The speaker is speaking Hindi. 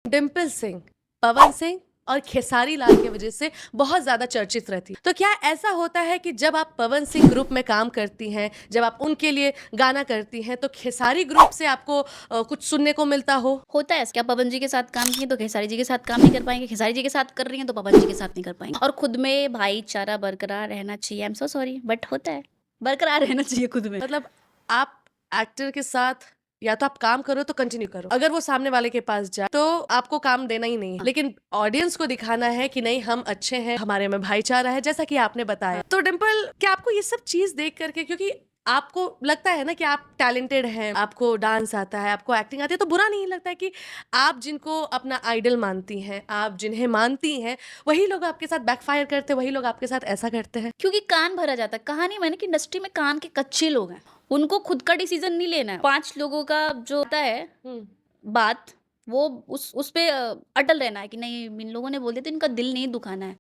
डिम्पल सिंह, पवन सिंह और खेसारी लाल की वजह से बहुत ज़्यादा चर्चित रहती है। तो क्या ऐसा होता है कि जब आप पवन सिंह ग्रुप में काम करती हैं, जब आप उनके लिए गाना करती हैं, तो खेसारी ग्रुप से आपको कुछ सुनने को मिलता हो? होता है क्या पवन जी के साथ काम किए तो खेसारी जी के साथ काम नहीं कर पाएंगे, खेसारी जी के साथ कर रही हैं तो पवन जी के साथ नहीं कर पाएंगे। और खुद में भाईचारा बरकरार रहना चाहिए। I am so sorry but होता है, बरकरार रहना चाहिए खुद में। मतलब आप एक्टर के साथ या तो आप काम करो तो कंटिन्यू करो, अगर वो सामने वाले के पास जाए तो आपको काम देना ही नहीं है, लेकिन ऑडियंस को दिखाना है कि नहीं हम अच्छे हैं, हमारे में भाईचारा है, जैसा कि आपने बताया। तो डिम्पल, क्या आपको ये सब चीज देख करके, क्योंकि आपको लगता है ना कि आप टैलेंटेड हैं, आपको डांस आता है, आपको एक्टिंग आती है, तो बुरा नहीं लगता है कि आप जिनको अपना आइडल मानती हैं, आप जिन्हें मानती हैं, वही लोग आपके साथ बैकफायर करते हैं, वही लोग आपके साथ ऐसा करते हैं? क्योंकि कान भरा जाता है। कहा नहीं मैंने कि इंडस्ट्री में कान के कच्चे लोग हैं, उनको खुद का डिसीजन नहीं लेना है। 5 लोगों का जो होता है हम्म। बात, वो उस पे अटल रहना है कि नहीं इन लोगों ने बोल दिया तो इनका दिल नहीं दुखाना है।